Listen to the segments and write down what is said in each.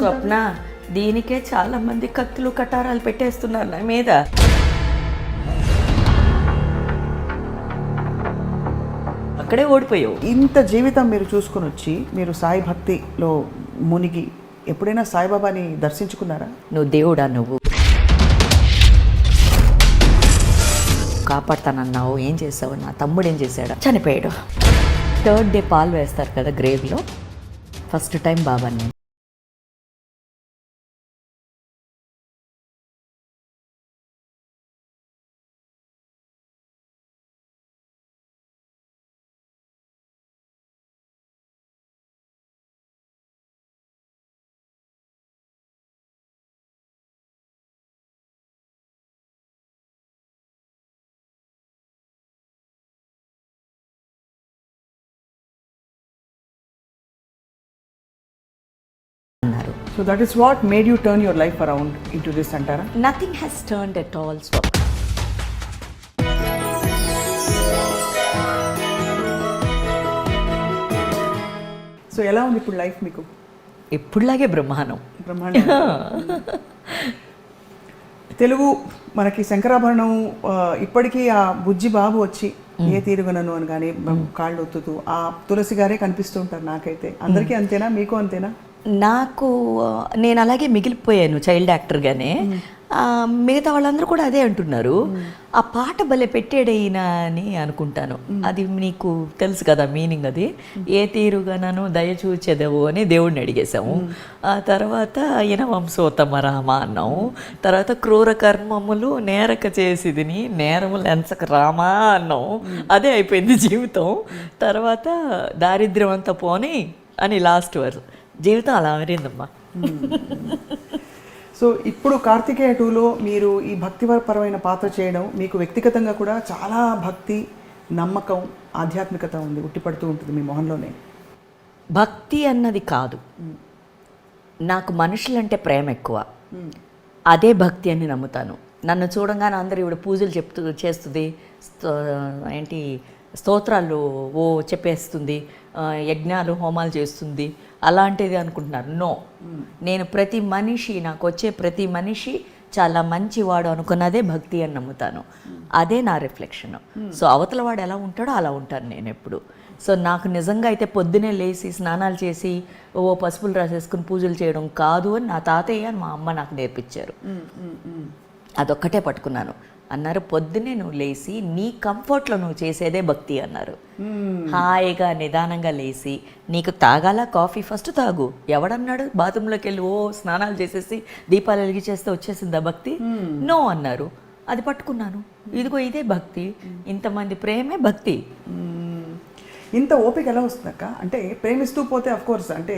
స్వప్న, దీనికే చాలా మంది కత్తులు కటారాలు పెట్టేస్తున్నారు నా మీద. అక్కడే ఓడిపోయావు. ఇంత జీవితం మీరు చూసుకొని వచ్చి మీరు సాయి భక్తిలో మునిగి ఎప్పుడైనా సాయిబాబాని దర్శించుకున్నారా? నువ్వు దేవుడా? నువ్వు కాపాడుతానన్నావు, ఏం చేసావు? నా తమ్ముడు ఏం చేశాడు? చనిపోయాడు. 3rd డే పాలు వేస్తారు కదా గ్రేవ్లో, ఫస్ట్ టైం బాబాని అన్నారు. So that is what made you turn your life around into this అంటారా? Nothing has turned at all Swapna. సో ఎలా ఉంది ఇప్పుడు లైఫ్ మీకు? ఎప్పుడులాగే బ్రహ్మాండం. బ్రహ్మాండం. తెలుగు మనకి శంకరాభరణం ఇప్పటికీ ఆ బుజ్జి బాబు వచ్చి ఏ తీరుగనను అని కానీ కాళ్ళు ఒత్తుతూ ఆ తులసి గారే కనిపిస్తూ ఉంటారు నాకైతే. అందరికీ అంతేనా? మీకు అంతేనా? నాకు నేను అలాగే మిగిలిపోయాను చైల్డ్ యాక్టర్గానే. మిగతా వాళ్ళందరూ కూడా అదే అంటున్నారు. ఆ పాట భలే పెట్టాడైనా అని అనుకుంటాను. అది నీకు తెలుసు కదా మీనింగ్. అది ఏ తీరుగా నన్ను దయచూచెదవు అని దేవుడిని అడిగేశాము. ఆ తర్వాత ఈయన వంశోత్తమ రామ అన్నాము. తర్వాత క్రూర కర్మములు నేరక చేసిదిని నేరములు ఎంచక రామా అన్నాము. అదే అయిపోయింది జీవితం. తర్వాత దారిద్ర్యం అంతా పోని అని లాస్ట్ వర్స్. జీవితం అలా మారిందమ్మా. సో ఇప్పుడు కార్తికేయ 2లో మీరు ఈ భక్తిపరమైన పాత్ర చేయడం మీకు వ్యక్తిగతంగా కూడా చాలా భక్తి, నమ్మకం, ఆధ్యాత్మికత ఉంది, ఉట్టిపడుతూ ఉంటుంది మీ మొహంలోనే. భక్తి అన్నది కాదు, నాకు మనుషులంటే ప్రేమ ఎక్కువ. అదే భక్తి అని నమ్ముతాను. నన్ను చూడంగానే అందరూ ఇవిడ పూజలు చేస్తుంది, ఏంటి స్తోత్రాలు చెప్పేస్తుంది, యజ్ఞాలు హోమాలు చేస్తుంది, అలాంటిది అనుకుంటున్నారు. నో, నేను ప్రతి మనిషి, నాకు వచ్చే ప్రతి మనిషి చాలా మంచివాడు అనుకున్నదే భక్తి అని నమ్ముతాను. అదే నా రిఫ్లెక్షన్. సో అవతల వాడు ఎలా ఉంటాడో అలా ఉంటాను నేను ఎప్పుడు. సో నాకు నిజంగా అయితే పొద్దునే లేచి స్నానాలు చేసి పసుపులు రాసేసుకుని పూజలు చేయడం కాదు అని నా తాతయ్య మా అమ్మ నాకు నేర్పించారు. అదొక్కటే పట్టుకున్నాను. అన్నారు, పొద్దున్నే నువ్వు లేచి నీ కంఫర్ట్లో నువ్వు చేసేదే భక్తి అన్నారు. హాయిగా నిదానంగా లేచి నీకు తాగాల కాఫీ ఫస్ట్ తాగు. ఎవడన్నాడు బాత్రూంలోకి వెళ్ళి స్నానాలు చేసేసి దీపాలు వెలిగించేస్తే వచ్చేసిందా భక్తి? నో అన్నారు. అది పట్టుకున్నాను. ఇదిగో ఇదే భక్తి. ఇంతమంది ప్రేమే భక్తి. ఇంత ఓపిక ఎలా వస్తుందక్క? అంటే ప్రేమిస్తూ పోతే అఫ్కోర్స్ అంటే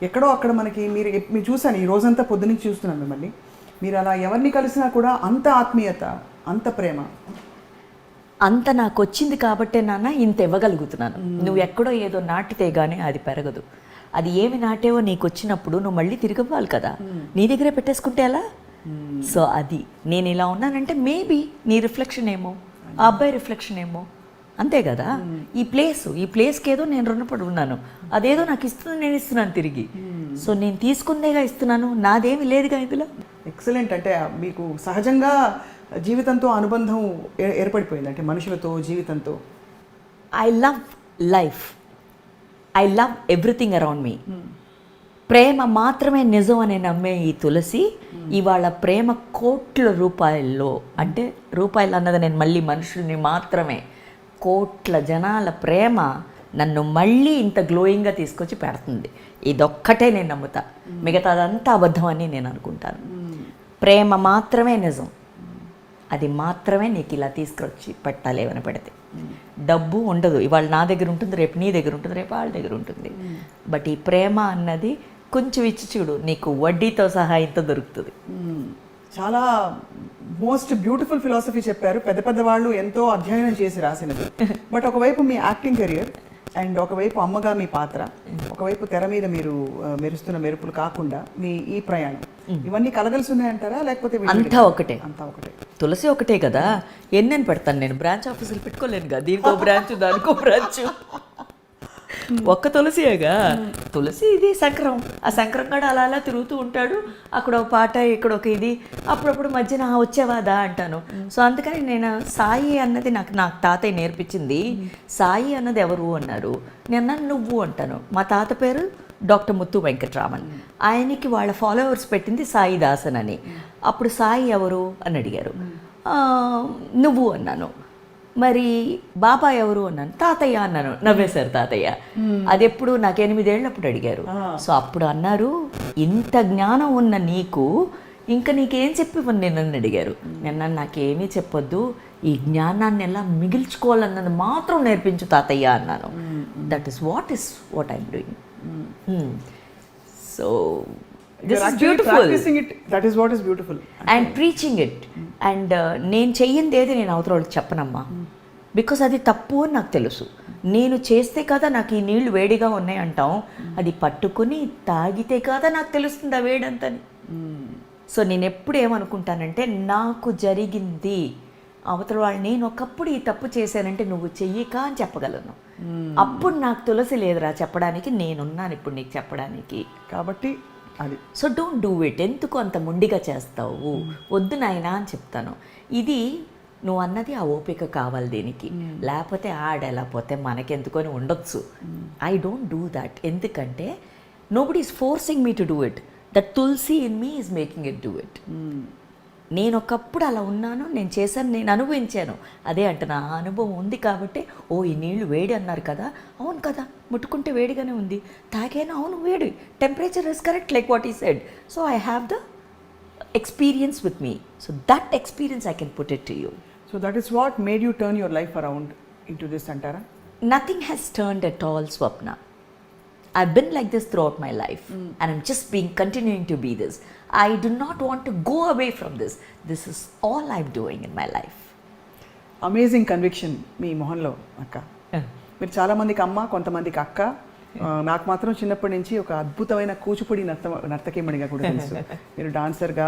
ఎక్కడో అక్కడ మనకి మీరు చూసాను, ఈ రోజంతా పొద్దునుంచి చూస్తున్నాను మిమ్మల్ని. మీరు అలా ఎవరిని కలిసినా కూడా అంత ఆత్మీయత, అంత ప్రేమ, అంత నాకు వచ్చింది కాబట్టే నాన్న ఇంత ఇవ్వగలుగుతున్నాను. నువ్వు ఎక్కడో ఏదో నాటితే కానీ అది పెరగదు. అది ఏమి నాటేవో నీకు వచ్చినప్పుడు నువ్వు మళ్ళీ తిరిగి ఇవ్వాలి కదా. నీ దగ్గరే పెట్టేసుకుంటే ఎలా? సో అది నేను ఇలా ఉన్నానంటే మేబీ నీ రిఫ్లెక్షన్ ఏమో, ఆ అబ్బాయి రిఫ్లెక్షన్ ఏమో, అంతే కదా. ఈ ప్లేస్కి ఏదో నేను రుణపడి ఉన్నాను. అదేదో నాకు ఇస్తుంది, నేను ఇస్తున్నాను తిరిగి. సో నేను తీసుకుందేగా ఇస్తున్నాను, నాదేమి లేదుగా ఇందులో. ఎక్సలెంట్. అంటే మీకు సహజంగా జీవితంతో అనుబంధం ఏర్పడిపోయింది, అంటే మనుషులతో, జీవితంతో. I love life, I love everything around me. ప్రేమ మాత్రమే నిజం అని నమ్మే ఈ తులసి ఇవాళ ప్రేమ కోట్ల రూపాయల్లో, అంటే రూపాయలు అన్నది నేను మళ్ళీ మనుషుల్ని మాత్రమే, కోట్ల జనాల ప్రేమ నన్ను మళ్ళీ ఇంత గ్లోయింగ్గా తీసుకొచ్చి పెడుతుంది. ఇదొక్కటే నేను నమ్ముతా, మిగతాదంతా అబద్ధం అని నేను అనుకుంటాను. ప్రేమ మాత్రమే నిజం, అది మాత్రమే నీకు ఇలా తీసుకొచ్చి పెట్టాలి ఏమైనా పెడితే. డబ్బు ఉండదు, ఇవాళ నా దగ్గర ఉంటుంది, రేపు నీ దగ్గర ఉంటుంది, రేపు వాళ్ళ దగ్గర ఉంటుంది. బట్ ఈ ప్రేమ అన్నది కొంచెం ఇచ్చి చూడు, నీకు వడ్డీతో సహా ఇంత దొరుకుతుంది. చాలా మోస్ట్ బ్యూటిఫుల్ ఫిలాసఫీ చెప్పారు. పెద్ద పెద్ద వాళ్ళు ఎంతో అధ్యయనం చేసి రాసినది. బట్ ఒకవైపు మీ యాక్టింగ్ కెరియర్ అండ్ ఒకవైపు అమ్మగా మీ పాత్ర, ఒకవైపు తెర మీద మీరు మెరుస్తున్న మెరుపులు కాకుండా మీ ఈ ప్రయాణం, ఇవన్నీ కలగలిసి ఉన్నాయంటారా లేకపోతే అంతా ఒకటే? అంతా ఒకటే. తులసి ఒకటే కదా, ఎన్నెన్ని పెడతాను నేను? బ్రాంచ్ ఆఫీసులు పెట్టుకోలేను కదా, దీనికో బ్రాంచ్ దానికో బ్రాంచ్. ఒక్క తులసియేగా, తులసి ఇది శంకరం, ఆ శంకరం కూడా అలా అలా తిరుగుతూ ఉంటాడు, అక్కడ ఒక పాట ఇక్కడ ఒక ఇది, అప్పుడప్పుడు మధ్యన వచ్చేవాదా అంటాను. సో అందుకని నేను సాయి అన్నది నాకు తాతయ్య నేర్పించింది. సాయి అన్నది ఎవరు అన్నారు, నేను నువ్వు అంటాను. మా తాత పేరు డాక్టర్ ముత్తు వెంకటరామన్, ఆయనకి వాళ్ళ ఫాలోవర్స్ పెట్టింది సాయి దాసన్ అని. అప్పుడు సాయి ఎవరు అని అడిగారు, నువ్వు అన్నాను. మరి బాబా ఎవరు అన్నాను, తాతయ్య అన్నాను. నవ్వేశారు తాతయ్య. అది ఎప్పుడు నాకు 8 ఏళ్ళప్పుడు అడిగారు. సో అప్పుడు అన్నారు, ఇంత జ్ఞానం ఉన్న నీకు ఇంకా నీకేం చెప్పి నేను అడిగారు. నిన్న నాకేమీ చెప్పొద్దు, ఈ జ్ఞానాన్ని ఎలా మిగిల్చుకోవాలన్నది మాత్రం నేర్పించు తాతయ్య అన్నాను. That is what I'm doing. So this is beautiful. Practicing it, that is what is beautiful. And preaching it. And నేను చెయ్యింది ఏది నేను అవతల వాళ్ళకి చెప్పనమ్మా, బికాస్ అది తప్పు అని నాకు తెలుసు. నేను చేస్తే కదా నాకు ఈ నీళ్లు వేడిగా ఉన్నాయి అంటాం, అది పట్టుకుని తాగితే కదా నాకు తెలుస్తుంది ఆ వేడంతని. సో నేను ఎప్పుడు ఏమనుకుంటానంటే, నాకు జరిగింది అవతల వాళ్ళు, నేను ఒకప్పుడు ఈ తప్పు చేశానంటే నువ్వు చెయ్యక అని చెప్పగలను. అప్పుడు నాకు తులసి లేదురా చెప్పడానికి, నేనున్నాను ఇప్పుడు నీకు చెప్పడానికి. కాబట్టి అది. So don't do it. ఎందుకు అంత ముండిగా చేస్తావు, వద్దు నాయనా అని చెప్తాను. ఇది నువ్వు అన్నది ఆ ఓపిక కావాలి దీనికి, లేకపోతే ఆడలేకపోతే మనకెందుకొని ఉండొచ్చు. I don't do that. ఎందుకంటే nobody is forcing me to do it. That Tulasi in me is making it do it. నేను ఒకప్పుడు అలా ఉన్నాను, నేను చేశాను, నేను అనుభవించాను. అదే అంటే నా అనుభవం ఉంది కాబట్టి, ఓ ఈ నీళ్లు వేడి అన్నారు కదా, అవును కదా, ముట్టుకుంటే వేడిగానే ఉంది, తాగాను, అవును వేడి, temperature is correct like what he said. So I have the experience with me. So that experience I can put it to you. So that is what made you turn your life around into this అంటారా? Nothing has turned at all, Swapna. I've been like this throughout my life, and I'm just continuing to be this. I do not want to go away from this. This is all I'm doing in my life. Amazing conviction మీ మొహంలో అక్క. మీరు చాలామందికి అమ్మ, కొంతమందికి అక్క. నాకు మాత్రం చిన్నప్పటి నుంచి ఒక అద్భుతమైన కూచిపూడి నర్తకిమణిగా కూడా తెలుసు. మీరు డాన్సర్గా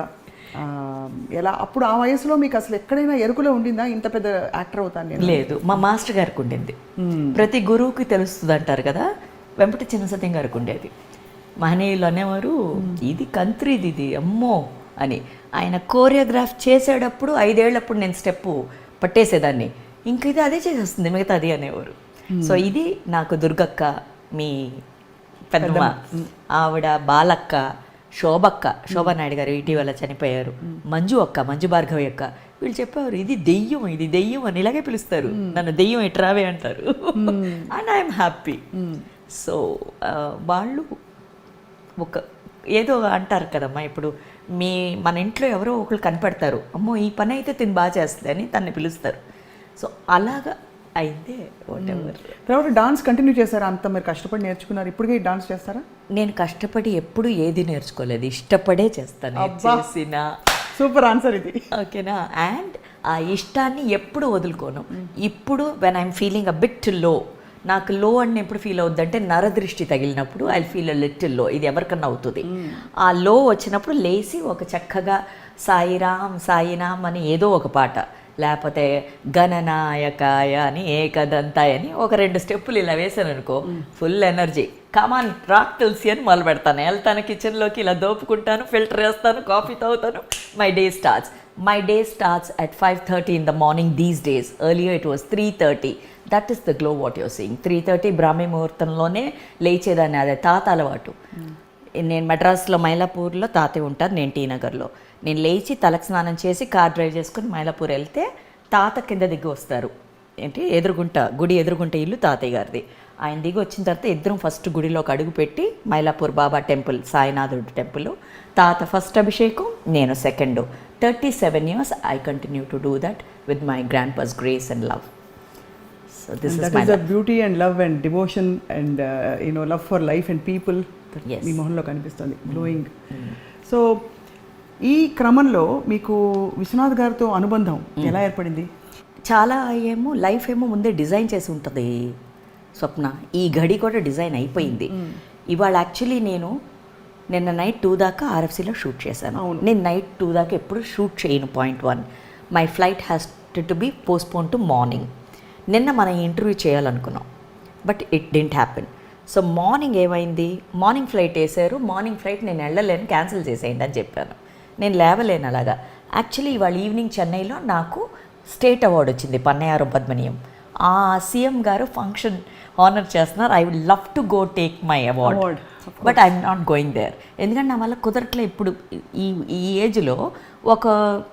ఎలా, అప్పుడు ఆ వయసులో మీకు అసలు ఎక్కడైనా ఎరుకులో ఉండిందా ఇంత పెద్ద యాక్టర్ అవుతాను నేను? లేదు, మా మాస్టర్ గారికి ఉండింది. ప్రతి గురువుకి తెలుస్తుంది అంటారు కదా, వెంపటి చిన్నసత్యం గారికి ఉండేది. మహనీయులు అనేవారు, ఇది కంత్రిది, ఇది అమ్మో అని. ఆయన కోరియోగ్రాఫ్ చేసేటప్పుడు 5 ఏళ్ళప్పుడు నేను స్టెప్పు పట్టేసేదాన్ని, ఇంక ఇది అదే చేసేస్తుంది మిగతాది అనేవారు. సో ఇది నాకు దుర్గక్క, మీ పెద్దమ్మ, ఆవిడ బాలక్క, శోభానాయుడు గారు ఇటీవల చనిపోయారు, మంజు భార్గవి అక్క, వీళ్ళు చెప్పేవారు ఇది దెయ్యం అని, ఇలాగే పిలుస్తారు నన్ను, దెయ్యం ఎట్రావే అంటారు. And I'm happy. సో వాళ్ళు ఒక ఏదో అంటారు కదమ్మా, ఇప్పుడు మన ఇంట్లో ఎవరో ఒకరు కనిపెడతారు, అమ్మో ఈ పని అయితే తిని బాగా చేస్తుంది అని తనని పిలుస్తారు. సో అలాగా అయితే వాట్ ఎవర్. తర్వాత డాన్స్ కంటిన్యూ చేస్తారా? అంత మీరు కష్టపడి నేర్చుకున్నారు, ఇప్పటికే డాన్స్ చేస్తారా? నేను కష్టపడి ఎప్పుడు ఏది నేర్చుకోలేదు, ఇష్టపడే చేస్తాను. చేసిన సూపర్ ఆన్సర్ ఇది. ఓకేనా? అండ్ ఆ ఇష్టాన్ని ఎప్పుడు వదులుకోను. ఇప్పుడు when I'm feeling a bit లో, నాకు లో అని ఎప్పుడు ఫీల్ అవుద్ది అంటే నరదృష్టి తగిలినప్పుడు ఐ ఫీల్ అ లిటిల్ లో. ఇది ఎవరికన్నా అవుతుంది. ఆ లో వచ్చినప్పుడు లేచి ఒక చక్కగా సాయిరామ్ అని ఏదో ఒక పాట, లేకపోతే గణనాయకాయ అని ఏకదంతాయ అని ఒక 2 స్టెప్పులు ఇలా వేసాను అనుకో, ఫుల్ ఎనర్జీ, కమాన్ రాక్ తులసి అని మొదలు పెడతాను. వెళ్తాను కిచెన్లోకి, ఇలా దోపుకుంటాను, ఫిల్టర్ వేస్తాను, కాఫీ తాగుతాను. My day starts at 5:30 in the morning these days. Earlier it was 3:30. That is the glow what you're seeing. 3:30 బ్రాహ్మీ ముహూర్తంలోనే లేచేదాన్ని. అదే తాత అలవాటు. నేను మెడ్రాస్లో మైలాపూర్లో తాతయ్య ఉంటారు, నేను టీ నగర్లో. నేను లేచి తలకు స్నానం చేసి కార్ డ్రైవ్ చేసుకుని మైలాపూర్ వెళ్తే తాత కింద దిగి వస్తారు. గుడి ఎదురుగుంట ఇల్లు తాతయ్య గారిది. ఆయన దిగి వచ్చిన తర్వాత ఇద్దరం ఫస్ట్ గుడిలోకి అడుగు పెట్టి, మైలాపూర్ బాబా టెంపుల్, సాయినాథుడు టెంపుల్, తాత ఫస్ట్ అభిషేకం, నేను second. 37 years I continue to do that with my grandpa's grace and love. So this is my the beauty and love and devotion and love for life and people that మీ మొహంలో కనిపిస్తుంది, glowing. So ఈ క్రమంలో మీకు విశ్వనాథ్ గారితో అనుబంధం ఎలా ఏర్పడింది? చాలా లైఫ్ ముందే డిజైన్ చేసి ఉంటుంది స్వప్న. ఈ గడి కూడా డిజైన్ అయిపోయింది. ఇవాళ యాక్చువల్లీ నేను నిన్న నైట్ 2 దాకా ఆర్ఎఫ్సీలో షూట్ చేశాను. నేను నైట్ 2 దాకా ఎప్పుడు షూట్ చేయను. .1 my flight has to be postpone to morning. నిన్న మనం ఇంటర్వ్యూ చేయాలనుకున్నాం, but it didn't happen. So morning ఏమైంది, మార్నింగ్ ఫ్లైట్ వేసారు, మార్నింగ్ ఫ్లైట్ నేను వెళ్ళలేను, క్యాన్సిల్ చేసేయండి అని చెప్పాను. నేను లేవలేను అలాగా. యాక్చువల్లీ ఇవాళ ఈవినింగ్ చెన్నైలో నాకు స్టేట్ అవార్డు వచ్చింది, పన్నయారం పద్మనియం. ఆ సీఎం గారు ఫంక్షన్ ఆనర్ చేస్తున్నారు. I would love to go take my award, but I'm not going there. ఎందుకంటే నా వల్ల కుదరట్లే. ఇప్పుడు ఈ ఏజ్లో ఒక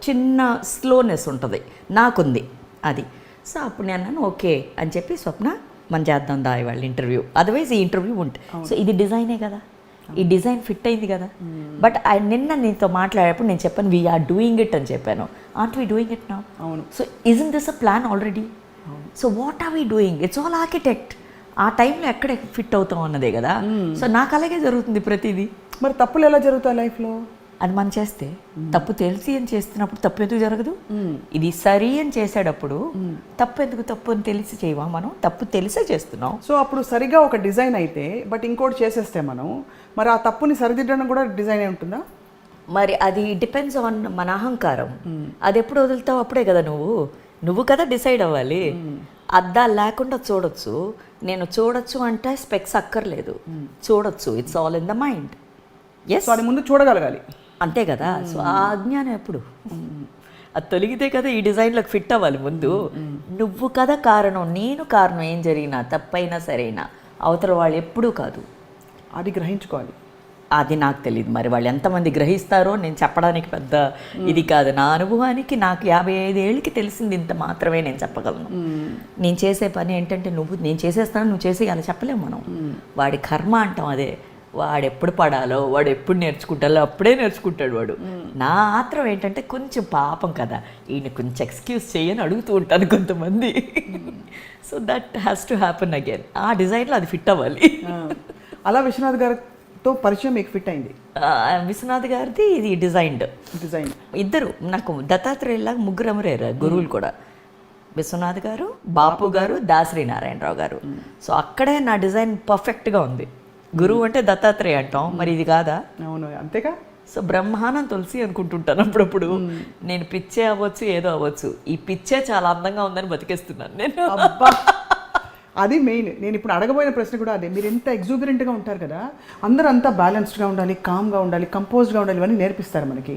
చిన్న స్లోనెస్ ఉంటుంది, నాకుంది అది. సో అప్పుడు నేను అన్నాను ఓకే అని చెప్పి, స్వప్న మనం చేద్దాం దా ఇవాళ ఇంటర్వ్యూ, అదర్వైజ్ ఈ ఇంటర్వ్యూ ఉంటుంది. సో ఇది డిజైనే కదా, ఈ డిజైన్ ఫిట్ అయింది కదా. బట్ నిన్న నీతో మాట్లాడేటప్పుడు నేను చెప్పాను వీఆర్ డూయింగ్ ఇట్ అని చెప్పాను. Aren't we doing it now? అవును. So isn't this a plan already? So what are we doing? It's all architect. ఆ టైంలో ఎక్కడ ఫిట్ అవుతాం అన్నదే కదా. సో నాకు అలాగే జరుగుతుంది ప్రతిదీ. మరి తప్పులు ఎలా జరుగుతాయి లైఫ్లో? అది మనం చేస్తే తప్పు తెలిసి అని చేస్తున్నప్పుడు తప్పు ఎందుకు జరగదు? ఇది సరి అని చేసేటప్పుడు తప్పు ఎందుకు? తప్పు అని తెలిసి చేయవా మనం? తప్పు తెలిసే చేస్తున్నాం. సో అప్పుడు సరిగా ఒక డిజైన్ అయితే బట్ ఇంకోటి చేసేస్తే మనం, మరి ఆ తప్పుని సరిదిద్దడం కూడా డిజైన్ అయి ఉంటుందా? మరి అది డిపెండ్స్ ఆన్ మన అహంకారం. అది ఎప్పుడు వదులుతావు అప్పుడే కదా నువ్వు కదా డిసైడ్ అవ్వాలి. అద్దాలు లేకుండా చూడొచ్చు. నేను చూడొచ్చు అంటే స్పెక్స్ అక్కర్లేదు, చూడొచ్చు. It's all in the mind. Yes, అది ముందు చూడగలగాలి, అంతే కదా. సో ఆ అజ్ఞానం ఎప్పుడు అది తొలగితే కదా ఈ డిజైన్లకు ఫిట్ అవ్వాలి. ముందు నువ్వు కదా కారణం, నేను కారణం. ఏం జరిగినా తప్పైనా సరైనా అవతల వాళ్ళు ఎప్పుడూ కాదు. అది గ్రహించుకోవాలి. అది నాకు తెలియదు, మరి వాళ్ళు ఎంతమంది గ్రహిస్తారో నేను చెప్పడానికి పెద్ద ఇది కాదు. నా అనుభవానికి నాకు 55 ఏళ్ళకి తెలిసింది ఇంత మాత్రమే నేను చెప్పగలను. నేను చేసే పని ఏంటంటే నేను చేసేస్తాను, నువ్వు చేసి అలా చెప్పలేము మనం. వాడి కర్మ అంటాం అదే. వాడు ఎప్పుడు పడాలో, వాడు ఎప్పుడు నేర్చుకుంటాలో అప్పుడే నేర్చుకుంటాడు వాడు. నా ఆత్రం ఏంటంటే కొంచెం పాపం కదా, ఈయన కొంచెం ఎక్స్క్యూజ్ చేయని అడుగుతూ ఉంటాను కొంతమంది. So that has to happen again. ఆ డిజైన్లో అది ఫిట్ అవ్వాలి. అలా విశ్వనాథ్ గారితో పరిచయం మీకు ఫిట్ అయింది? విశ్వనాథ్ గారిది ఇది డిజైన్. ఇద్దరు నాకు దత్తాత్రేయులాగా ముగ్గురు అమరేరు గురువులు కూడా. విశ్వనాథ్ గారు, బాపు గారు, దాసరి నారాయణరావు గారు. సో అక్కడే నా డిజైన్ పర్ఫెక్ట్గా ఉంది. గురువు అంటే దత్తాత్రేయ అంటాం, మరి ఇది కాదా? అవును, అంతేగా. సో బ్రహ్మానం తులసి అనుకుంటుంటాను అప్పుడప్పుడు. నేను పిచ్చే అవ్వచ్చు, ఏదో అవ్వచ్చు, ఈ పిచ్చే చాలా అందంగా ఉందని బతికేస్తున్నాను నేను. అది మెయిన్. నేను ఇప్పుడు అడగబోయిన ప్రశ్న కూడా అదే. మీరు ఎంత ఎగ్జూబరెంట్గా ఉంటారు కదా, అందరూ అంతా బ్యాలెన్స్డ్గా ఉండాలి, కామ్గా ఉండాలి, కంపోజ్డ్గా ఉండాలి, ఇవన్నీ నేర్పిస్తారు మనకి.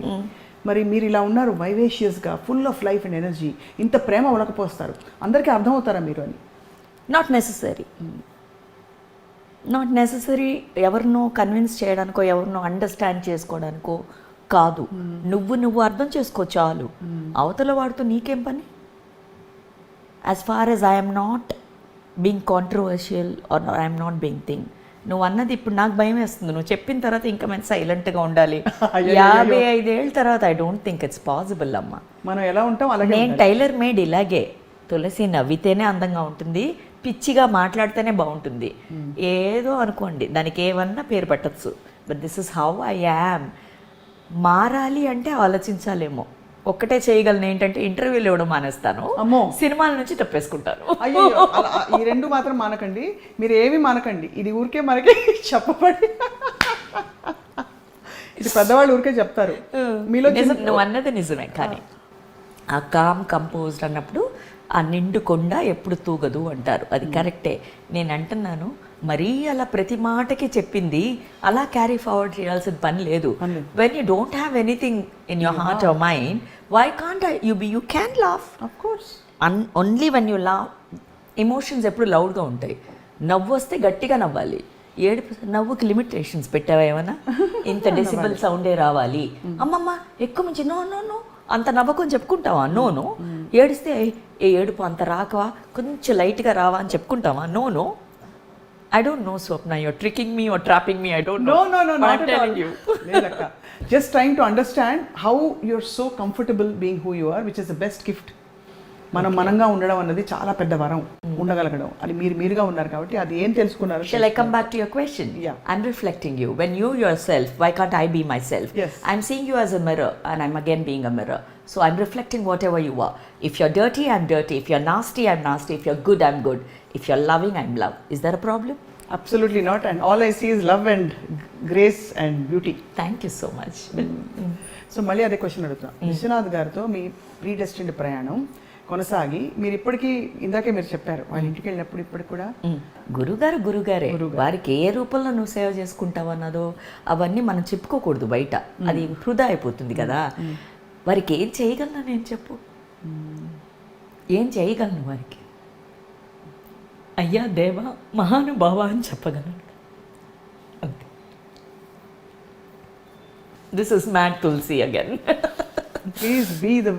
మరి మీరు ఇలా ఉన్నారు, వైవేషియస్గా, full of life and energy, ఇంత ప్రేమ ఉలకపోస్తారు, అందరికీ అర్థమవుతారా మీరు అని? Not necessary. ఎవరినో కన్విన్స్ చేయడానికో, ఎవరినో అండర్స్టాండ్ చేసుకోవడానికో కాదు. నువ్వు అర్థం చేసుకో చాలు. అవతల వాడితో నీకేం పని? As far as I'm not being controversial or I'm not being thing. నువ్వు అన్నది ఇప్పుడు నాకు భయం వేస్తుంది. నువ్వు చెప్పిన తర్వాత ఇంకా మేము సైలెంట్గా ఉండాలి. 55 ఏళ్ళ తర్వాత I don't think it's possible అమ్మా. మనం ఎలా ఉంటాం అలాగే. నేను టైలర్ మేడ్ ఇలాగే. తులసి నవ్వితేనే అందంగా ఉంటుంది, పిచ్చిగా మాట్లాడితేనే బాగుంటుంది. ఏదో అనుకోండి, దానికి ఏమన్నా పేరు పెట్టచ్చు. But this is how I am. మారాలి అంటే ఆలోచించాలేమో. ఒక్కటే చేయగలను ఏంటంటే ఇంటర్వ్యూలు ఇవ్వడం మానేస్తాను, సినిమాల నుంచి తప్పేసుకుంటాను. అయ్యో, ఈ రెండు మాత్రం మానకండి. మీరు ఏమి మానకండి. ఇది ఊరికే మనకి చెప్పబడి, ఇది పెద్దవాళ్ళు ఊరికే చెప్తారు. మీలో నువ్వు అన్నది నిజమే, కానీ ఆ కామ్ కంపోజ్డ్ అన్నప్పుడు ఆ నిండు కొండ ఎప్పుడు తూగదు అంటారు. అది కరెక్టే. నేను అంటున్నాను, మరీ అలా ప్రతి మాటకి చెప్పింది అలా క్యారీ ఫార్వర్డ్ చేయాల్సిన పని లేదు. When you don't have anything in your heart or mind, why can't you can laugh. Of course. Only when you laugh. Emotions ఎప్పుడు లౌడ్గా ఉంటాయి. నవ్వు వస్తే గట్టిగా నవ్వాలి. నవ్వుకి లిమిటేషన్స్ పెట్టావా ఏమన్నా? ఇంత డెసిబల్ సౌండే రావాలి, అమ్మమ్మ ఎక్కువ మించి నో నో నో అంత నవ్వకని చెప్పుకుంటావా? నోను. ఏడిస్తే ఏ ఏడుపు అంత రాకవా, కొంచెం లైట్గా రావా అని చెప్పుకుంటావా? No. I don't know, Swapna. You're tricking me or trapping me. I don't know. No, but not I'm telling you. Just trying to understand how you're so comfortable being who you are, which is the best gift. మనం మనంగా ఉండడం అన్నది చాలా పెద్ద వరం. ఉండగలగడం అది మీరుగా ఉన్నారు కాబట్టి అది ఏం తెలుసుకున్నారు. Shall I come back to your question? Yeah. I'm reflecting you. When you yourself, why can't I be myself? Yes. I'm seeing you as a mirror and I'm again being a mirror. So I'm reflecting whatever you are. If you're dirty, I'm dirty. If you're nasty, I'm nasty. If you're good, I'm good. If you're loving, I'm love. Is there a problem? Absolutely not. And all I see is love and grace and beauty. Thank you so much. So మళ్ళీ అదే question అడుగుతున్నా. విశ్వనాథ్ గారితో మీ ప్రీడెస్టిన్డ్ ప్రయాణం కొనసాగి మీరు ఇప్పటికీ ఇందాకే మీరు చెప్పారు వాళ్ళ ఇంటికి వెళ్ళినప్పుడు ఇప్పటికి కూడా గురుగారే వారికి ఏ రూపంలో నువ్వు సేవ చేసుకుంటావు అన్నదో అవన్నీ మనం చెప్పుకోకూడదు బయట, అది వృధా అయిపోతుంది కదా. వారికి ఏం చేయగలను నేను చెప్పు, ఏం చేయగలను వారికి? అయ్యా దేవా మహానుభావ అని చెప్పగలను అంతే. This is mad Tulasi again. Please be the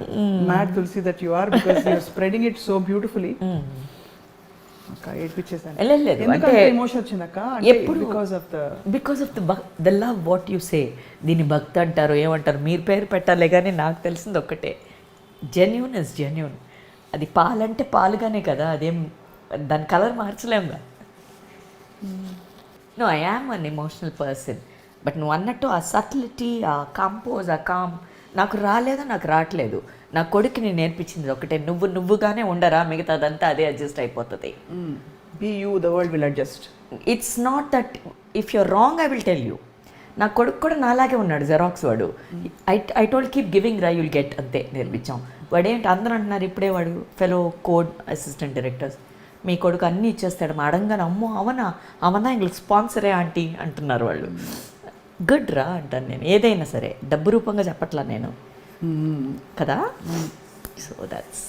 mad Tulsi that you are, because you are spreading it so beautifully. అక్క ఏడ్పించేసాను. లేదు అంటే ఎమోషన్ వచ్చిందక్క ఎప్పుడు because of the love what you say. దీన్ని భక్తి అంటారు ఏమంటారు మీరు పేరు పెట్టాలే కానీ నాకు తెలిసింది ఒక్కటే, జెన్యూన్ ఇస్ జెన్యూన్. అది పాలంటే పాలుగానే కదా, అదేం దాని కలర్ మార్చలేముగా. No I am an emotional person, but నువ్వు అన్నట్టు ఆ సటిలిటీ, ఆ కంపోజ్, ఆ కామ్ నాకు రాలేదా, నాకు రావట్లేదు. నా కొడుకు నేను నేర్పించింది ఒకటే, నువ్వుగానే ఉండరా, మిగతాదంతా అదే అడ్జస్ట్ అయిపోతుంది. Be you, the world will adjust. It's not that if you're wrong I will tell you. నా కొడుకు కూడా నాలాగే ఉన్నాడు, జెరాక్స్ వాడు. ఐ టోల్డ్ కీప్ గివింగ్ రా యుల్ గెట్, అంతే నేర్పించాం. వాడేంటి అందరూ అంటున్నారు ఇప్పుడే, వాడు ఫెలో కోడ్ అసిస్టెంట్ డైరెక్టర్స్, మీ కొడుకు అన్నీ ఇచ్చేస్తాడు. మా అడంగానే అమ్మో అవనా ఇంగ్లీష్ స్పాన్సరే ఆంటీ అంటున్నారు వాళ్ళు. గుడ్ రా అంటాను నేను, ఏదైనా సరే డబ్బు రూపంగా చెప్పట్లా నేను కదా. సో దట్స్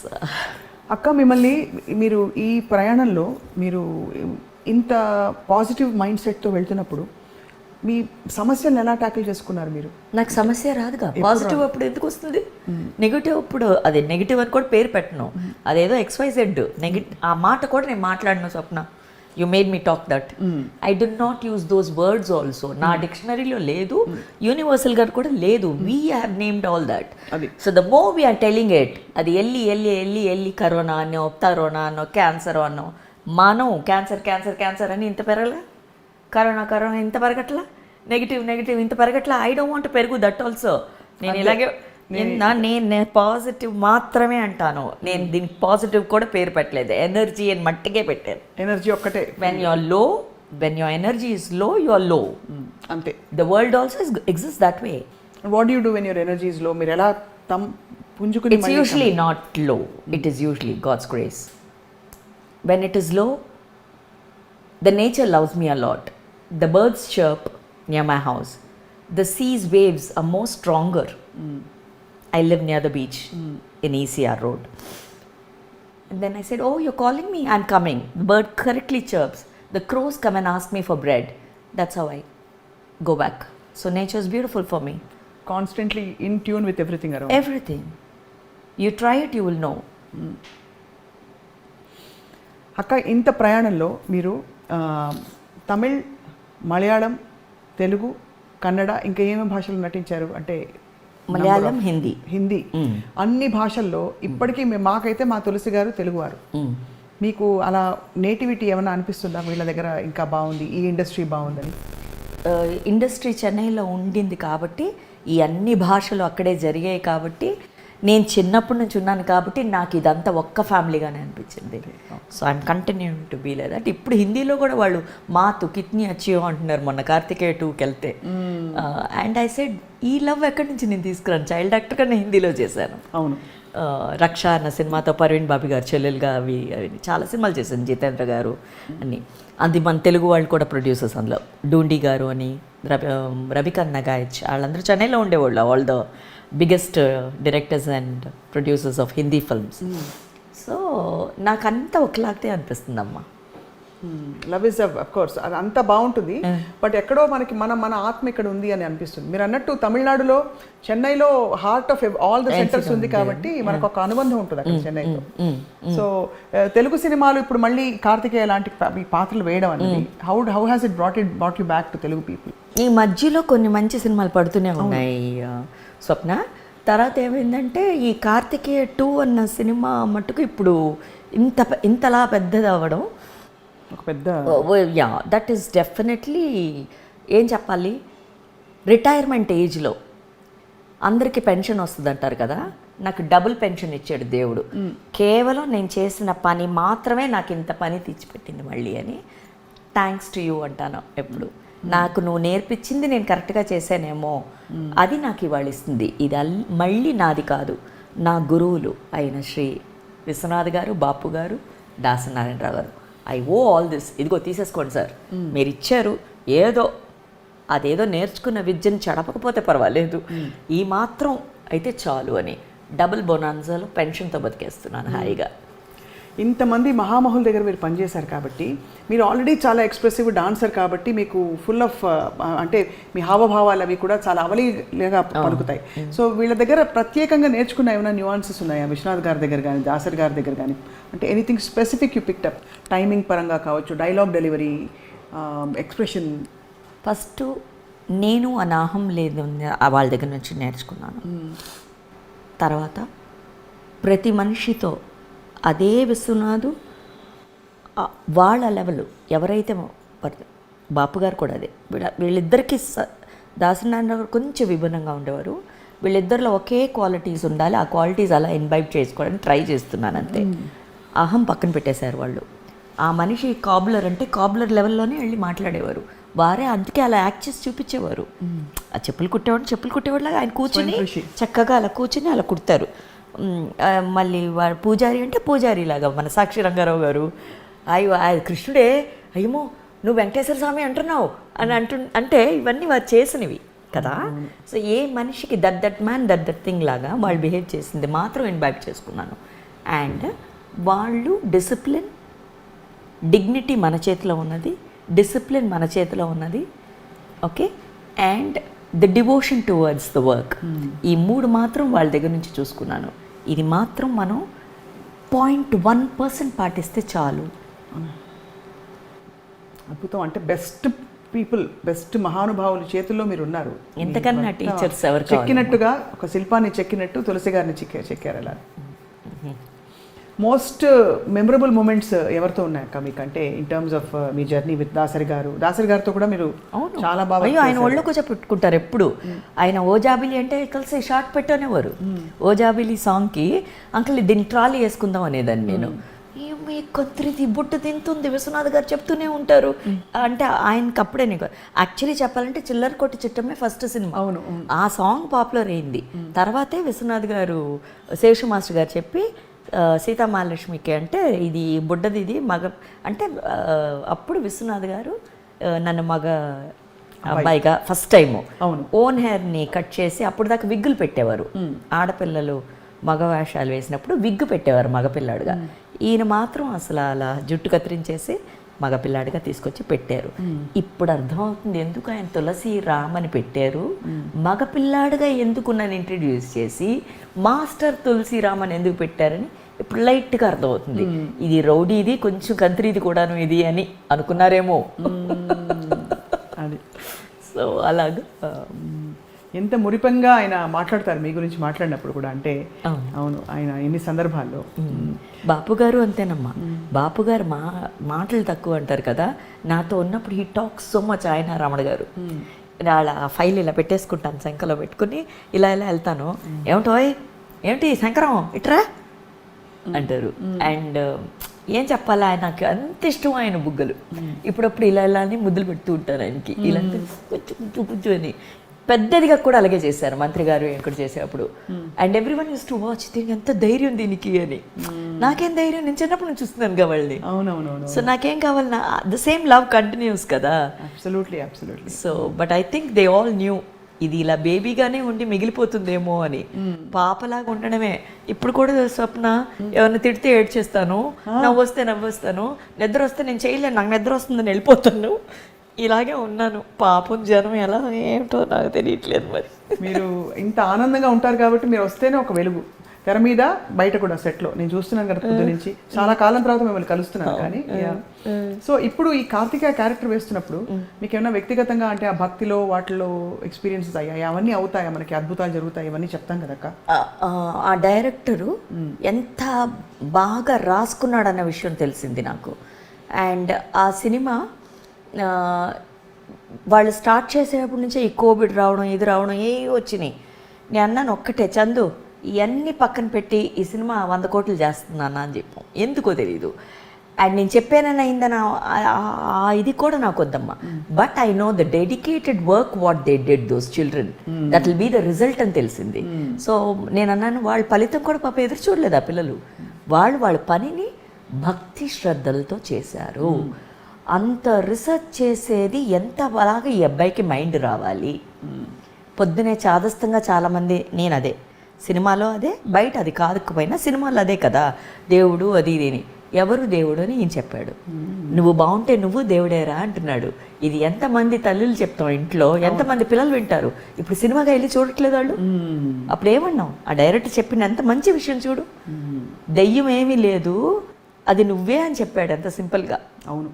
అక్క. మిమ్మల్ని మీరు ఈ ప్రయాణంలో మీరు ఇంత పాజిటివ్ మైండ్ సెట్తో వెళ్తున్నప్పుడు మీ సమస్యలను ఎలా ట్యాకిల్ చేసుకున్నారు మీరు? నాకు సమస్య రాదుగా, పాజిటివ్ అప్పుడు ఎందుకు వస్తుంది? నెగిటివ్ అప్పుడు, అదే నెగిటివ్ అని కూడా పేరు పెట్టను, అదేదో XYZ నెగిటివ్. ఆ మాట కూడా నేను మాట్లాడను Swapna. You made me talk that. I did not use those words also. నా డిక్షనరీలో లేదు, యూనివర్సల్గా కూడా లేదు. We have named all that. So the more we are telling it, అది ఎల్లి కరోనా అనో, తరోనా అనో, క్యాన్సర్ అనో, మనం క్యాన్సర్ అని ఇంత పెరగలే, కరోనా ఇంత పెరగట్లా, నెగిటివ్ ఇంత పెరగట్లా. ఐ డోంట్ వాంట్ పెరుగు దట్ ఆల్సో. నేను ఇలాగే నేను పాజిటివ్ మాత్రమే అంటాను. నేను దీనికి పాజిటివ్ కూడా పేరు పెట్టలేదు, ఎనర్జీ అని మట్టికే పెట్టాను. ఎనర్జీ ఒక్కటే. When you're low, when your energy is low, you are low. అంతే. The world also exist that way. What do you do when your energy is low? మీరు ఎలా పుంజుకుని? It's usually not low, it is usually God's grace. When it is low, the nature loves me a lot. The birds chirp near my house. The sea's waves are more stronger. I live near the beach in ECR Road. And then I said, oh, you're calling me? I'm coming. The bird correctly chirps. The crows come and ask me for bread. That's how I go back. So nature is beautiful for me. Constantly in tune with everything around. Everything. You try it, you will know. అక్క, ఇంత ప్రయాణంలో మీరు తమిళ్, మలయాళం, తెలుగు, కన్నడ, ఇంకా ఏమేమి భాషలు నటించారు? అంటే మలయాళం, హిందీ అన్ని భాషల్లో. ఇప్పటికీ మాకైతే మా తులసి గారు తెలుగువారు. మీకు అలా నేటివిటీ ఏమైనా అనిపిస్తుందా వీళ్ళ దగ్గర ఇంకా బాగుంది, ఈ ఇండస్ట్రీ బాగుందని? ఇండస్ట్రీ చెన్నైలో ఉండింది కాబట్టి, ఈ అన్ని భాషలు అక్కడే జరిగాయి కాబట్టి, నేను చిన్నప్పటి నుంచి ఉన్నాను కాబట్టి నాకు ఇదంతా ఒక్క ఫ్యామిలీగానే అనిపించింది. So I'm continuing to be like that. ఇప్పుడు హిందీలో కూడా వాళ్ళు మా తు కిత్ని అచ్చియో అంటున్నారు మొన్న కార్తికేయ 2కి వెళ్తే. అండ్ ఐ సెడ్ ఈ లవ్ ఎక్కడి నుంచి నేను తీసుకురాను? చైల్డ్ యాక్టర్గా నేను హిందీలో చేశాను. అవును. రక్ష అన్న సినిమాతో పర్వీన్ బాబీ గారు చెల్లెలుగా అవి చాలా సినిమాలు చేశాను, జితేంద్ర గారు అన్ని. అది మన తెలుగు వాళ్ళు కూడా ప్రొడ్యూసర్స్ అందులో, డూండి గారు అని, రవికాంత్ నగాయచ్, వాళ్ళందరూ చెన్నైలో ఉండేవాళ్ళు, all the biggest directors and producers of Hindi films. So నాకంతా ఒకలాగే అనిపిస్తుంది అమ్మా. లవ్ ఇస్ ఆఫ్ కోర్స్ అది అంతా బాగుంటుంది, బట్ ఎక్కడో మనకి మన ఆత్మ ఇక్కడ ఉంది అని అనిపిస్తుంది. మీరు అన్నట్టు తమిళనాడులో, చెన్నైలో heart of all the centres ఉంది కాబట్టి మనకు ఒక అనుబంధం ఉంటుంది అక్కడ చెన్నైలో. సో తెలుగు సినిమాలు ఇప్పుడు మళ్ళీ కార్తికేయ లాంటి పాత్రలు వేయడం అనేది how has it brought you back to Telugu people? ఈ మధ్యలో కొన్ని మంచి సినిమాలు పడుతూనే ఉన్నాయి స్వప్న. తర్వాత ఏమైందంటే ఈ కార్తికేయ 2 అన్న సినిమా మట్టుకు ఇప్పుడు ఇంతలా పెద్దది అవ్వడం ఒక పెద్ద, యా దట్ ఈస్ డెఫినెట్లీ. ఏం చెప్పాలి, రిటైర్మెంట్ ఏజ్లో అందరికీ పెన్షన్ వస్తుంది అంటారు కదా, నాకు డబుల్ పెన్షన్ ఇచ్చాడు దేవుడు. కేవలం నేను చేసిన పని మాత్రమే నాకు ఇంత పని తెచ్చిపెట్టింది మళ్ళీ అని. థ్యాంక్స్ టు యూ అంటాను ఎప్పుడు. నాకు నువ్వు నేర్పించింది నేను కరెక్ట్గా చేశానేమో, అది నాకు ఇవాళ ఇస్తుంది. ఇది మళ్ళీ నాది కాదు, నా గురువులు అయిన శ్రీ విశ్వనాథ్ గారు, బాపు గారు, దాసనారాయణరావు గారు. I owe all this. ఇదిగో తీసేసుకోండి సార్, మీరు ఇచ్చారు, ఏదో అదేదో నేర్చుకున్న విద్యను చెడపకపోతే పర్వాలేదు, ఈ మాత్రం అయితే చాలు అని డబుల్ బొనాన్సాలో పెన్షన్తో బతికేస్తున్నాను హాయిగా. ఇంతమంది మహామహుల దగ్గర మీరు పనిచేశారు కాబట్టి, మీరు ఆల్రెడీ చాలా ఎక్స్ప్రెసివ్ డాన్సర్ కాబట్టి మీకు ఫుల్ ఆఫ్ అంటే మీ హావభావాలు అవి కూడా చాలా అవలీగా పలుకుతాయి. సో వీళ్ళ దగ్గర ప్రత్యేకంగా నేర్చుకున్న ఏమైనా న్యూఆన్సెస్ ఉన్నాయా విశ్వనాథ్ గారి దగ్గర కానీ, దాసరి గారి దగ్గర కానీ? అంటే anything specific you picked up, timing పరంగా కావచ్చు, డైలాగ్ డెలివరీ, ఎక్స్ప్రెషన్? ఫస్ట్ నేను అనాహం లేదు వాళ్ళ దగ్గర నుంచి నేర్చుకున్నాను. తర్వాత ప్రతి మనిషితో అదే విశ్వనాథు వాళ్ళ లెవెల్ ఎవరైతే బాపు గారు కూడా అదే, వీళ్ళిద్దరికీ దాసనారాయణ కొంచెం విభిన్నంగా ఉండేవారు. వీళ్ళిద్దరిలో ఒకే క్వాలిటీస్ ఉండాలి, ఆ క్వాలిటీస్ అలా ఇన్వైట్ చేసుకోవడానికి ట్రై చేస్తున్నాను అంతే. అహం పక్కన పెట్టేశారు వాళ్ళు. ఆ మనిషి కాబ్లర్ అంటే కాబ్లర్ లెవెల్లోనే వెళ్ళి మాట్లాడేవారు వారే, అందుకే అలా యాక్ట్ చేసి చూపించేవారు. ఆ చెప్పులు కుట్టేవాళ్ళగా ఆయన కూర్చుని చక్కగా అలా కూర్చుని అలా కుడతారు. మళ్ళీ వాడు పూజారి అంటే పూజారి లాగా, మన సాక్షి రంగారావు గారు అయ్యో కృష్ణుడే, అయ్యమో నువ్వు వెంకటేశ్వర స్వామి అంటున్నావు అని అంటే ఇవన్నీ వారు చేసినవి కదా. సో ఏ మనిషికి దట్ మ్యాన్ దట్ థింగ్ లాగా వాళ్ళు బిహేవ్ చేసింది మాత్రం ఇన్వైట్ చేసుకున్నాను. అండ్ వాళ్ళు డిసిప్లిన్, డిగ్నిటీ మన చేతిలో ఉన్నది, డిసిప్లిన్ మన చేతిలో ఉన్నది, okay, and the devotion towards the work. ఈ మూడు మాత్రం వాళ్ళ దగ్గర నుంచి చూసుకున్నాను. ఇది మాత్రం మనం 0.1% పాటిస్తే చాలు. అద్భుతం. అంటే బెస్ట్ పీపుల్, బెస్ట్ మహానుభావుల చేతుల్లో మీరు ఉన్నారు. ఎంతకన్నా టీచర్స్ ఎవరు చెక్కినట్టుగా, ఒక శిల్పాన్ని చెక్కినట్టు తులసి గారిని చెక్కారు అలా. మోస్ట్ మెమరబుల్ మూమెంట్స్ ఎవరితో ఉన్నాయక్క మీకు? అంటే in terms of me journey with Dasari గారితో కూడా మీరు చాలా బాగా. అయ్యో ఆయన ఒళ్ళు కూర్చో పెట్టుకుంటారు ఎప్పుడు. ఆయన ఓజాబిలి అంటే కలిసి షార్ట్ పెట్టనేవారు. ఓజాబిలి సాంగ్కి అంకుల్ దీన్ని ట్రాలీ వేసుకుందాం అనేదాన్ని నేను. మీ కొత్తిది బుట్టు తింటుంది విశ్వనాథ్ గారు చెప్తూనే ఉంటారు. అంటే ఆయనకి అప్పుడే నీకు యాక్చువల్లీ చెప్పాలంటే చిల్లర కొట్టి చిట్టమే ఫస్ట్ సినిమా. అవును, ఆ సాంగ్ పాపులర్ అయింది. తర్వాతే విశ్వనాథ్ గారు శేషు మాస్టర్ గారు చెప్పి సీతామహాలక్ష్మికి అంటే ఇది బుడ్డది, ఇది మగ అంటే అప్పుడు విశ్వనాథ్ గారు నన్ను మగ అబ్బాయిగా ఫస్ట్ టైము ఓన్ హెయిర్ని కట్ చేసి, అప్పుడు దాకా విగ్గులు పెట్టేవారు ఆడపిల్లలు మగ వేషాలు వేసినప్పుడు, విగ్గు పెట్టేవారు మగపిల్లాడుగా. ఈయన మాత్రం అసలు అలా జుట్టు కత్తిరించేసి మగపిల్లాడిగా తీసుకొచ్చి పెట్టారు. ఇప్పుడు అర్థమవుతుంది ఎందుకు ఆయన తులసి రామ్ అని పెట్టారు. మగపిల్లాడిగా ఎందుకు నన్ను ఇంట్రడ్యూస్ చేసి మాస్టర్ తులసి రామ్ అని ఎందుకు పెట్టారని ఇప్పుడు లైట్గా అర్థమవుతుంది. ఇది రౌడీది, కొంచెం కంత్రీది కూడాను ఇది అని అనుకున్నారేమో. అది సో అలాగా ఎంత మురిపంగా ఆయన మాట్లాడతారు మీ గురించి మాట్లాడినప్పుడు కూడా. అంటే అవును, ఆయన ఎన్ని సందర్భాల్లో. బాపు గారు అంతేనమ్మా. బాపు గారు మాటలు తక్కువ అంటారు కదా, నాతో ఉన్నప్పుడు హీ టాక్స్ సో మచ్. ఆయన రమణ గారు అలా ఫైల్ ఇలా పెట్టేసుకుంటాను, శంకలో పెట్టుకుని ఇలా వెళ్తాను. ఏమిటి శంకరం ఇట్రా అంటారు. అండ్ ఏం చెప్పాలి, ఆయనకు అంత ఇష్టం ఆయన బుగ్గలు. ఇప్పుడప్పుడు ఇలా అని ముద్దులు పెడుతూ ఉంటారు ఆయనకి, ఇలా కొంచెం అని. పెద్దదిగా కూడా అలాగే చేశారు మంత్రి గారు ఇక్కడ చేసేటప్పుడు. And everyone use to watch, దీనికి ఎంత ధైర్యం దీనికి అని. నాకేం ధైర్యం, నేను చిన్నప్పుడు నుంచి చూస్తున్నాను కావాలని. అవునవును. సో నాకేం కావాలి, ద సేమ్ లవ్ కంటిన్యూస్ కదా. Absolutely. So but I think they all new ఇది ఇలా బేబీగానే ఉండి మిగిలిపోతుందేమో అని. పాపలాగా ఉండడమే. ఇప్పుడు కూడా స్వప్న ఎవరిని తిడితే ఏడ్చేస్తాను, నవ్వొస్తాను, నిద్ర వస్తే నేను చేయలేను, నాకు నిద్ర వస్తుందని వెళ్ళిపోతాను. ఇలాగే ఉన్నాను. పాపం జనం ఎలా ఏమిటో నాకు తెలియట్లేదు. మరి మీరు ఇంత ఆనందంగా ఉంటారు కాబట్టి మీరు వస్తేనే ఒక వెలుగు తెర మీద, బయట కూడా సెట్లో నేను చూస్తున్నాను కదా పొద్దు నుంచి. చాలా కాలం తర్వాత మిమ్మల్ని కలుస్తున్నాను. కానీ సో ఇప్పుడు ఈ కార్తికేయ క్యారెక్టర్ వేస్తున్నప్పుడు మీకు ఏమైనా వ్యక్తిగతంగా అంటే ఆ భక్తిలో వాటిలో ఎక్స్పీరియన్సెస్ అయ్యాయి? అవన్నీ అవుతాయా? మనకి అద్భుతాలు జరుగుతాయి, ఇవన్నీ చెప్తాం కదక్క. ఆ డైరెక్టరు ఎంత బాగా రాసుకున్నాడన్న విషయం తెలిసింది నాకు. అండ్ ఆ సినిమా వాళ్ళు స్టార్ట్ చేసేటప్పటి నుంచే ఈ కోవిడ్ రావడం, ఇది రావడం వచ్చినాయి. నేను అన్నాను ఒక్కటే, చందు ఇవన్నీ పక్కన పెట్టి ఈ సినిమా 100 కోట్లు చేస్తున్నాను అని చెప్పాం. ఎందుకో తెలీదు. అండ్ నేను చెప్పానని అయిందని ఇది కూడా నాకు వద్దమ్మా. But I know the dedicated work what they did those children, that will be the result అని తెలిసింది. సో నేను అన్నాను వాళ్ళ ఫలితం కూడా పాప ఎదురు చూడలేదు ఆ పిల్లలు. వాళ్ళ పనిని భక్తి శ్రద్ధలతో చేశారు. అంత రీసెర్చ్ చేసేది ఎంత అలాగా ఈ అబ్బాయికి మైండ్ రావాలి. పొద్దునే చాదస్తంగా చాలామంది నేను అదే సినిమాలో అదే బయట అది కాకపోయినా సినిమాలో అదే కదా దేవుడు అది ఇదేని. ఎవరు దేవుడు అని ఈయన చెప్పాడు. నువ్వు బాగుంటే నువ్వు దేవుడేరా అంటున్నాడు. ఇది ఎంతమంది తల్లులు చెప్తాం ఇంట్లో, ఎంతమంది పిల్లలు వింటారు. ఇప్పుడు సినిమాగా వెళ్ళి చూడట్లేదు వాళ్ళు. అప్పుడు ఏమన్నాం, ఆ డైరెక్టర్ చెప్పిన ఎంత మంచి విషయం చూడు. దెయ్యం ఏమీ లేదు, అది నువ్వే అని చెప్పాడు ఎంత సింపుల్గా. అవును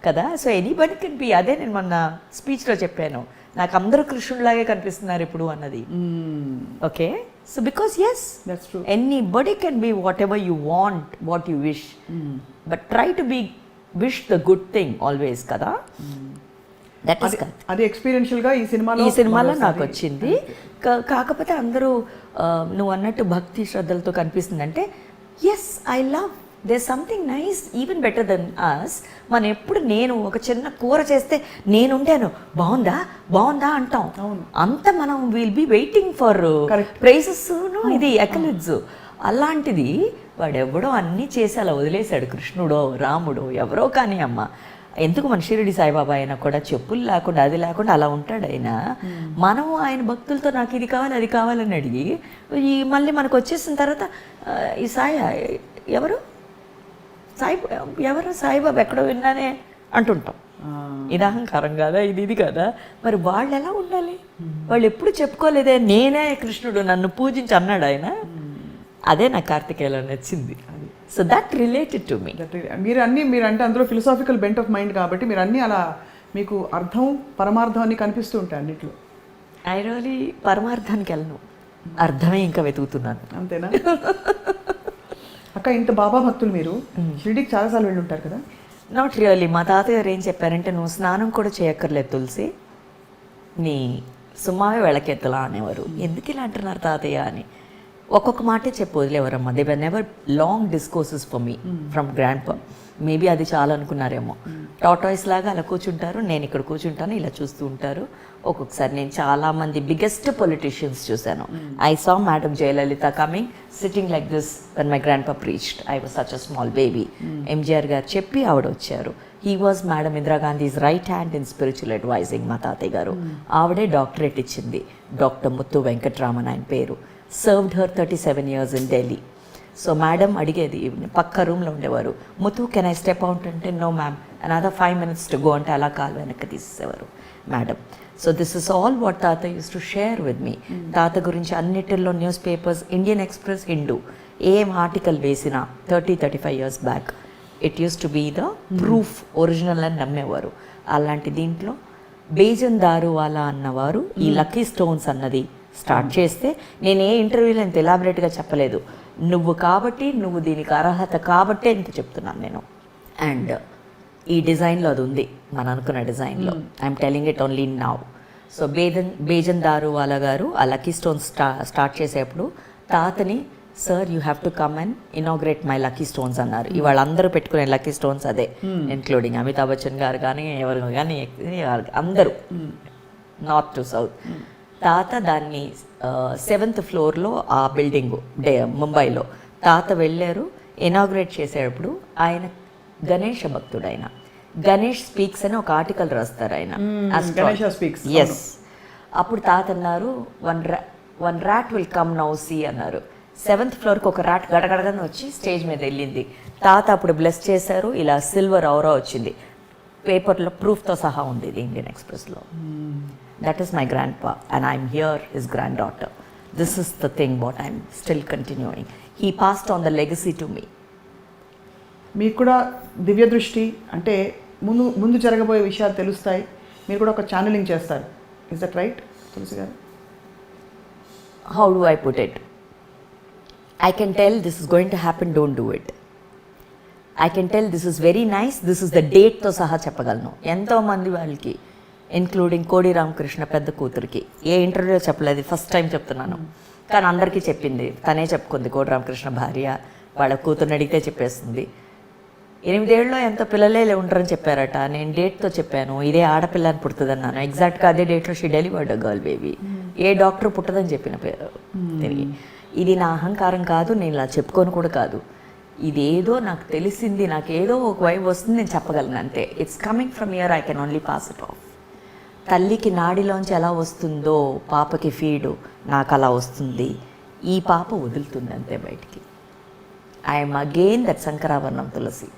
కదా. So anybody can B. అదే నేను మొన్న స్పీచ్లో చెప్పాను, నాకు అందరూ కృష్ణుడిలాగే కనిపిస్తున్నారు ఇప్పుడు అన్నది. Okay, so because yes that's true, anybody can be whatever you want, what you wish, but try to be wish the good thing always కదా. దట్ ఈస్ అది ఎక్స్పీరియన్షియల్ గా ఈ సినిమాలో నాకు వచ్చింది. కాకపోతే అందరూ నువ్వు అన్నట్టు భక్తి శ్రద్ధలతో కనిపిస్తుంది అంటే yes I love there something nice even better than us. మనం ఎప్పుడు నేను ఒక చిన్న కూర చేస్తే నేనుంటాను బాగుందా అంటాం. అంత మనం will be waiting for prizes ఇది ఎకలిడ్స్. అలాంటిది వాడెవడో అన్నీ చేసి అలా వదిలేశాడు, కృష్ణుడో రాముడో ఎవరో కానీ అమ్మ. ఎందుకు మన షిరిడి సాయిబాబా అయినా కూడా చెప్పులు లేకుండా అది లేకుండా అలా ఉంటాడు ఆయన. మనం ఆయన భక్తులతో నాకు ఇది కావాలి అది కావాలని అడిగి ఈ మళ్ళీ మనకు వచ్చేసిన తర్వాత ఈ ఎవరు సాయిబాబా ఎక్కడో విన్నానే అంటుంటాం. ఇది అహంకారం కదా, ఇది కదా. మరి వాళ్ళు ఎలా ఉండాలి? వాళ్ళు ఎప్పుడు చెప్పుకోలేదే నేనే కృష్ణుడు నన్ను పూజించి అన్నాడు ఆయన. అదే నాకు కార్తికేయలో నచ్చింది. So that related to me. మీరు అంటే అందులో ఫిలసాఫికల్ బెంట్ ఆఫ్ మైండ్ కాబట్టి మీరు అన్నీ అలా మీకు అర్థం పరమార్థం అన్ని కనిపిస్తూ ఉంటాయి అన్నిట్లో. ఐ రియలీ పరమార్థానికి వెళ్ళను, అర్థమే ఇంకా వెతుకుతున్నాను. అంతేనా అక్క? ఇంత బాబా భక్తులు మీరు షిరిడీకి చాలాసార్లు వెళ్ళి ఉంటారు కదా? Not really. మా తాతగారు ఏం చెప్పారంటే నువ్వు స్నానం కూడా చేయక్కర్లేదు తులసి, నీ సుమావే వెళ్ళకెత్తలా అనేవారు. ఎందుకు ఇలా అంటున్నారు తాతయ్య అని. ఒక్కొక్క మాటే చెప్పు వదిలేవారమ్మా. They were never long discourses for me from grandpa. Maybe అది చాలా అనుకున్నారేమో. టాటాయిస్ లాగా అలా కూర్చుంటారు, నేను ఇక్కడ కూర్చుంటాను, ఇలా చూస్తూ ఉంటారు. ఒక్కొక్కసారి నేను చాలామంది బిగ్గెస్ట్ పొలిటీషియన్స్ చూశాను. I saw madam Jayalalitha coming sitting like this when my grandpa preached. I was such a small baby. MGR గారు చెప్పి ఆవిడ వచ్చారు. He was madam Indira Gandhi's right hand in spiritual advising. మా తాతయ్య గారు ఆవిడే డాక్టరేట్ ఇచ్చింది. డాక్టర్ ముత్తు వెంకట్రామన్ ఆయన పేరు. Served her 37 years in Delhi. So madam అడిగేది, పక్క రూమ్లో ఉండేవారు, Muthu can I step out అంటే no ma'am another 5 minutes to go అంటే అలా కాలు వెనక్కి తీసేసేవారు మేడం. So this is all what తాత used to share with me. తాత గురించి అన్నిటిల్లో newspapers, Indian Express, Hindu ఏం ఆర్టికల్ వేసినా 30-35 years back it used to be the proof original అని నమ్మేవారు. అలాంటి దీంట్లో బేజన్ దారువాలా అన్నవారు ఈ లక్కీ స్టోన్స్ అన్నది స్టార్ట్ చేస్తే నేను ఏ ఇంటర్వ్యూలో ఇంత ఎలాబరేట్గా చెప్పలేదు. నువ్వు కాబట్టి, నువ్వు దీనికి అర్హత కాబట్టే ఇంత చెప్తున్నాను నేను. అండ్ ఈ డిజైన్లో అది ఉంది, మనం అనుకున్న డిజైన్లో. I'm telling it only now. So Bejan Daruwalla గారు ఆ లక్కీ స్టోన్స్ స్టార్ట్ చేసేప్పుడు తాతని, sir you have to come and inaugurate my lucky stones అన్నారు. ఇవాళ అందరూ పెట్టుకునే లక్కీ స్టోన్స్ అదే, ఇన్క్లూడింగ్ అమితాబ్ బచ్చన్ గారు కానీ ఎవరు కానీ అందరూ నార్త్ టు సౌత్. తాత దాన్ని 7th floorలో ఆ బిల్డింగు ముంబైలో తాత వెళ్ళారు. ఇనాగ్రేట్ చేసేటప్పుడు ఆయన గణేష్ భక్తుడు. ఆయన గణేష్ స్పీక్స్ అని ఒక ఆర్టికల్ రాస్తారు ఆయన. ఎస్. అప్పుడు తాత అన్నారు one rat will come now see అన్నారు. 7th floorకి ఒక ర్యాట్ గడగడగానే వచ్చి స్టేజ్ మీద వెళ్ళింది. తాత అప్పుడు బ్లెస్ చేశారు. ఇలా సిల్వర్ ఔరా వచ్చింది, పేపర్లో ప్రూఫ్తో సహా ఉంది ఇది ఇండియన్ ఎక్స్ప్రెస్లో. That is my grandpa and I'm here his granddaughter. This is the thing what I'm still continuing. He passed on the legacy to me. మీకు కూడా దివ్య దృష్టి అంటే ముందు జరగబోయే విషయాలు తెలుస్తాయి. మీరు కూడా ఒక ఛానలింగ్ చేస్తారు. ఇస్ దట్ రైట్ తులసి గారు? How do I put it? I can tell this is going to happen, don't do it. I can tell this is very nice, this is the date తో సహా చెప్పగలను. ఎంతోమంది వాళ్ళకి including కోడి రామకృష్ణ పెద్ద కూతురికి ఏ ఇంటర్వ్యూలో చెప్పలేదు, ఫస్ట్ టైం చెప్తున్నాను. కానీ అందరికీ చెప్పింది, తనే చెప్పుకుంది. కోడి రామకృష్ణ భార్య వాళ్ళ కూతుర్ని అడిగితే చెప్పేస్తుంది. 8 ఏళ్ళలో ఎంత పిల్లలే ఉంటారని చెప్పారట. నేను డేట్తో చెప్పాను, ఇదే ఆడపిల్ల అని పుడుతుంది అన్నాను. ఎగ్జాక్ట్గా అదే డేట్లో she delivered a girl baby. ఏ డాక్టర్ పుట్టదని చెప్పిన పేరు తిరిగి. ఇది నా అహంకారం కాదు, నేను ఇలా చెప్పుకొని కూడా కాదు. ఇదేదో నాకు తెలిసింది, నాకు ఏదో ఒక వైబ్ వస్తుంది, నేను చెప్పగలను అంతే. It's coming from here, I can only pass it of. తల్లికి నాడిలోంచి ఎలా వస్తుందో పాపకి ఫీడు నాకు అలా వస్తుంది, ఈ పాప వదులుతుంది అంతే బయటికి. I'm again that Sankarabharanam Tulasi.